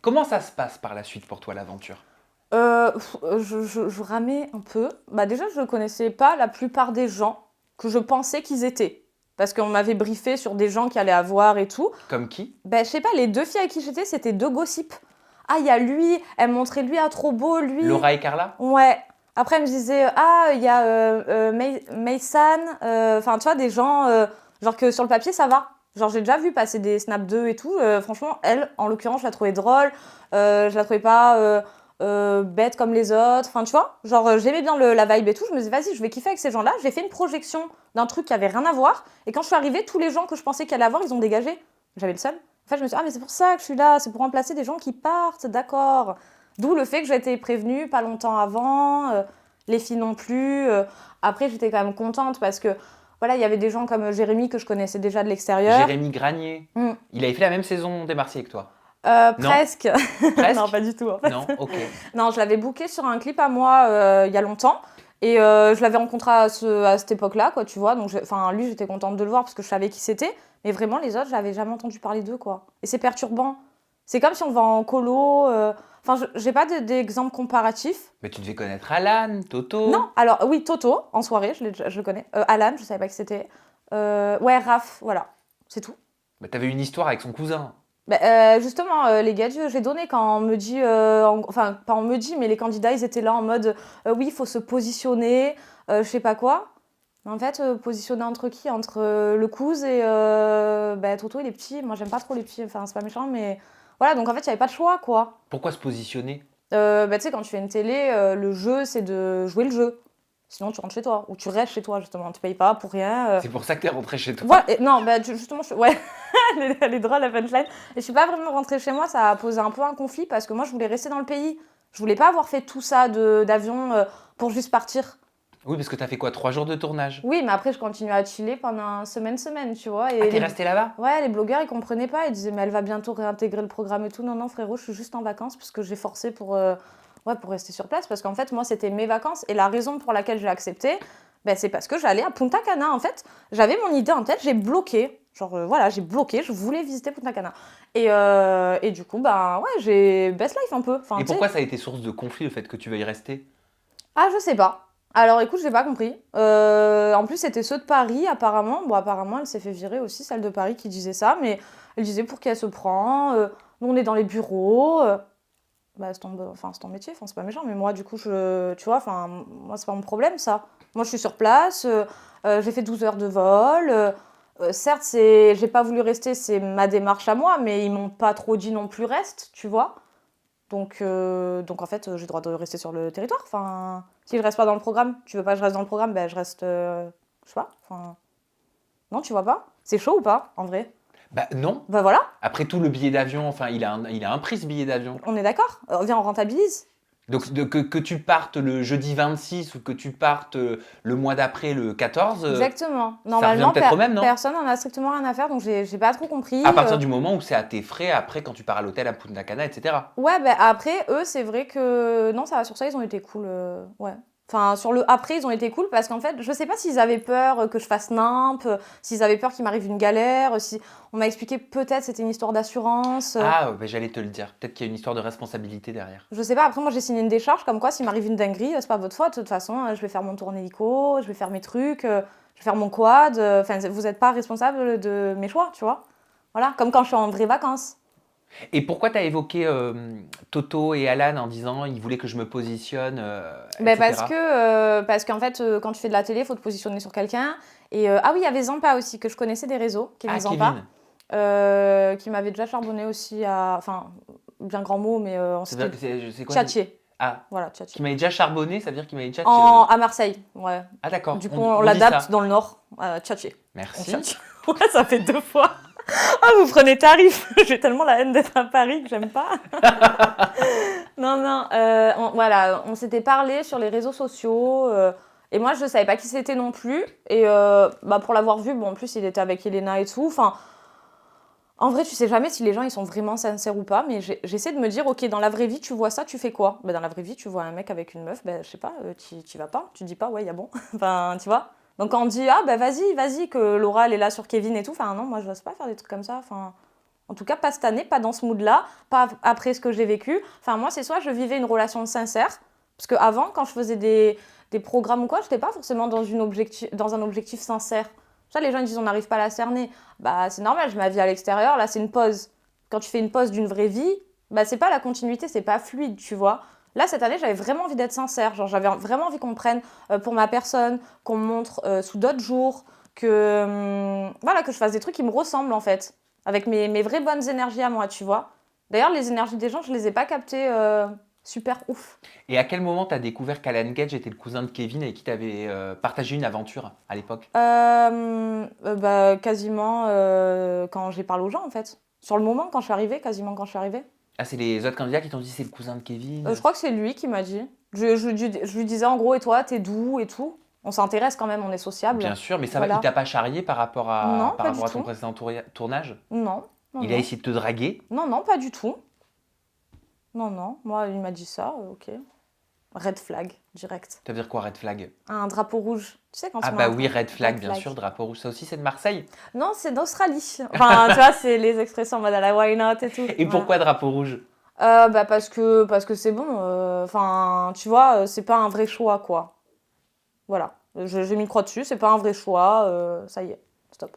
Comment ça se passe par la suite pour toi, l'aventure? Je ramais un peu. Bah déjà, je ne connaissais pas la plupart des gens que je pensais qu'ils étaient. Parce qu'on m'avait briefé sur des gens qui allaient avoir et tout. Comme qui? Ben, je sais pas, les deux filles avec qui j'étais, c'était deux gossips. Ah, il y a lui, elle me montrait lui, ah, trop beau, lui. Laura et Carla? Ouais. Après, elle me disait, ah, il y a Maysan. Enfin, tu vois, des gens, genre que sur le papier, ça va. Genre, j'ai déjà vu passer des snaps d'eux et tout. Franchement, elle, en l'occurrence, je la trouvais drôle. Je la trouvais pas bête comme les autres. Enfin, tu vois, genre, j'aimais bien la vibe et tout. Je me disais, vas-y, je vais kiffer avec ces gens-là. J'ai fait une projection d'un truc qui avait rien à voir. Et quand je suis arrivée, tous les gens que je pensais qu'elle allait avoir, ils ont dégagé. J'avais le seum. En fait, je me suis dit, ah, mais c'est pour ça que je suis là. C'est pour remplacer des gens qui partent, d'accord. D'où le fait que j'ai été prévenue pas longtemps avant, les filles non plus. Après, j'étais quand même contente parce que voilà, il y avait des gens comme Jérémy que je connaissais déjà de l'extérieur. Jérémy Granier. Mm. Il avait fait la même saison des Marseillais que toi. Non. Presque. Presque? Non, pas du tout en fait. Non, ok. Non, je l'avais booké sur un clip à moi il y a longtemps. Et je l'avais rencontré à cette époque-là, quoi, tu vois. Donc, lui, j'étais contente de le voir parce que je savais qui c'était. Mais vraiment, les autres, j'avais jamais entendu parler d'eux, quoi. Et c'est perturbant. C'est comme si on va en colo. Enfin, j'ai pas d'exemple comparatif. Mais tu devais connaître Alan, Toto. Non, alors oui, Toto, en soirée, je le connais. Alan, je savais pas qui c'était. Ouais, Raph, voilà, c'est tout. Bah, t'avais une histoire avec son cousin. Bah, justement, les gadgets, j'ai donné quand on me dit, enfin, pas on me dit, mais les candidats, ils étaient là en mode, oui, il faut se positionner, je sais pas quoi. Mais en fait, positionner entre qui? Entre le cousin et bah, Toto, il est petit. Moi, j'aime pas trop les petits, enfin, c'est pas méchant, mais voilà, donc en fait, il y avait pas de choix, quoi. Pourquoi se positionner? Bah, tu sais, quand tu fais une télé, le jeu, c'est de jouer le jeu. Sinon, tu rentres chez toi. Ou tu restes chez toi, justement. Tu payes pas pour rien. C'est pour ça que t'es rentré chez toi. Voilà. Non, bah, justement, ouais. Elle est drôle, la punchline. Et je suis pas vraiment rentrée chez moi. Ça a posé un peu un conflit parce que moi, je voulais rester dans le pays. Je voulais pas avoir fait tout ça d'avion pour juste partir. Oui, parce que t'as fait quoi? 3 jours de tournage? Oui, mais après, je continuais à chiller pendant semaine, tu vois. Et Ah, t'es resté là-bas? Ouais, les blogueurs, ils comprenaient pas. Ils disaient, mais elle va bientôt réintégrer le programme et tout. Non, non, frérot, je suis juste en vacances parce que j'ai forcé pour rester sur place. Parce qu'en fait, moi, c'était mes vacances. Et la raison pour laquelle j'ai accepté, ben, c'est parce que j'allais à Punta Cana. En fait, j'avais mon idée en tête, j'ai bloqué. Genre, voilà, j'ai bloqué, je voulais visiter Punta Cana. Et du coup, ben, ouais, j'ai best life un peu. Enfin, Et tu sais. pourquoi ça a été source de conflit, le fait que tu veuilles rester? Ah, je sais pas. Alors écoute, j'ai pas compris. En plus, c'était ceux de Paris, apparemment. Bon, apparemment, elle s'est fait virer aussi, celle de Paris qui disait ça. Mais elle disait pour qui elle se prend. Nous, on est dans les bureaux. Bah, c'est ton métier, enfin, c'est pas méchant. Mais moi, du coup, tu vois, enfin, moi, c'est pas mon problème, ça. Moi, je suis sur place. J'ai fait 12 heures de vol. Certes, j'ai pas voulu rester, c'est ma démarche à moi. Mais ils m'ont pas trop dit non plus reste, tu vois. Donc en fait, j'ai le droit de rester sur le territoire. Enfin, si je reste pas dans le programme, tu veux pas que je reste dans le programme, ben je reste. Je sais pas. Enfin, non, tu vois pas? C'est chaud ou pas, en vrai? Bah non. Ben voilà, Après tout, le billet d'avion, enfin, il a un prix, ce billet d'avion. on est d'accord. Viens, on rentabilise. Donc que tu partes le jeudi 26 ou que tu partes le mois d'après, le 14, Exactement. ça Normalement, revient peut-être au même, non? personne n'en a strictement rien à faire, donc j'ai pas trop compris. À partir du moment où c'est à tes frais, après, quand tu pars à l'hôtel à Punta Cana, etc. Ouais, ben après, eux, c'est vrai que. Non, ça va, sur ça, ils ont été cool. Ouais. Enfin, sur le après, ils ont été cool parce qu'en fait, je sais pas s'ils avaient peur que je fasse nimp, s'ils avaient peur qu'il m'arrive une galère, si. On m'a expliqué peut-être c'était une histoire d'assurance. Ah, bah, j'allais te le dire. Peut-être qu'il y a une histoire de responsabilité derrière. Je sais pas, après, moi, j'ai signé une décharge comme quoi, s'il m'arrive une dinguerie, c'est pas votre faute. De toute façon, je vais faire mon tour en hélico, je vais faire mes trucs, je vais faire mon quad. Enfin, vous n'êtes pas responsable de mes choix, tu vois. Voilà, comme quand je suis en vraies vacances. Et pourquoi tu as évoqué Toto et Alan en disant ils voulaient que je me positionne, Ben etc. parce qu'en fait, quand tu fais de la télé, il faut te positionner sur quelqu'un. Et ah oui, il y avait Zampa aussi, que je connaissais des réseaux, Kevin Ah, Zampa, Kevin. qui m'avait déjà charbonné aussi à. Enfin, bien grand mot, mais on s'était. C'est quoi? Tchatché. Ah, Voilà, qui tchatché. m'avait déjà charbonné, ça veut dire qu'il m'avait déjà... À Marseille, ouais. Ah d'accord, Du coup, on on dit l'adapte ça. dans le nord. Tchatché. On Merci. tchatche. Ouais, ça fait 2 fois. Ah, vous prenez tarif. J'ai tellement la haine d'être à Paris que j'aime pas. Non, non. Voilà, on s'était parlé sur les réseaux sociaux. Et moi, je savais pas qui c'était non plus. Et bah, pour l'avoir vu, bon, en plus, il était avec Elena et tout. Enfin, en vrai, tu sais jamais si les gens ils sont vraiment sincères ou pas. Mais j'essaie de me dire, ok, dans la vraie vie, tu vois ça, tu fais quoi? Bah, dans la vraie vie, tu vois un mec avec une meuf, bah, je sais pas, tu vas pas. Tu dis pas, ouais, y a bon. Enfin, tu vois. Donc quand on dit, ah, bah vas-y, que Laura, elle est là sur Kevin et tout. Enfin, non, moi, je n'ose pas faire des trucs comme ça. Enfin, En tout cas, pas cette année, pas dans ce mood-là, pas après ce que j'ai vécu. Enfin, moi, c'est soit je vivais une relation sincère, parce qu'avant, quand je faisais des programmes ou quoi, je n'étais pas forcément dans un objectif sincère. Ça, les gens ils disent on n'arrive pas à la cerner. Bah, c'est normal, je ma vie à l'extérieur, là, c'est une pause. Quand tu fais une pause d'une vraie vie, bah, c'est pas la continuité, c'est pas fluide, tu vois. Là, cette année, j'avais vraiment envie d'être sincère. Genre, j'avais vraiment envie qu'on me prenne pour ma personne, qu'on me montre sous d'autres jours, voilà, que je fasse des trucs qui me ressemblent, en fait. Avec mes vraies bonnes énergies à moi, tu vois. D'ailleurs, les énergies des gens, je les ai pas captées super ouf. Et à quel moment tu as découvert qu'Alan Gage était le cousin de Kevin avec qui tu avais partagé une aventure à l'époque? Bah, quasiment quand j'ai parlé aux gens, en fait. Sur le moment, quand je suis arrivée, quasiment quand je suis arrivée. Ah, c'est les autres candidats qui t'ont dit c'est le cousin de Kevin? Je crois que c'est lui qui m'a dit. Je lui disais en gros, et toi, t'es d'où et tout. On s'intéresse quand même, on est sociable. Bien sûr, mais ça va, il Voilà. t'a pas charrié par rapport Non, par pas du rapport à ton tout. précédent tournage? Non, non, Il a non. essayé de te draguer? Non, non, pas du tout. Non, non. Moi, il m'a dit ça, ok. Red flag, direct. Ça veut dire quoi, red flag? Un drapeau rouge. Tu sais, quand Ah tu mets bah un oui, red flag, red bien flag. sûr, drapeau rouge. Ça aussi, c'est de Marseille? Non, c'est d'Australie. Enfin, tu vois, c'est les expressions en mode à la why not et tout. Et Voilà. pourquoi drapeau rouge? Bah parce que c'est bon. Enfin, tu vois, c'est pas un vrai choix, quoi. Voilà. J'ai mis le croix dessus, c'est pas un vrai choix. Ça y est, stop.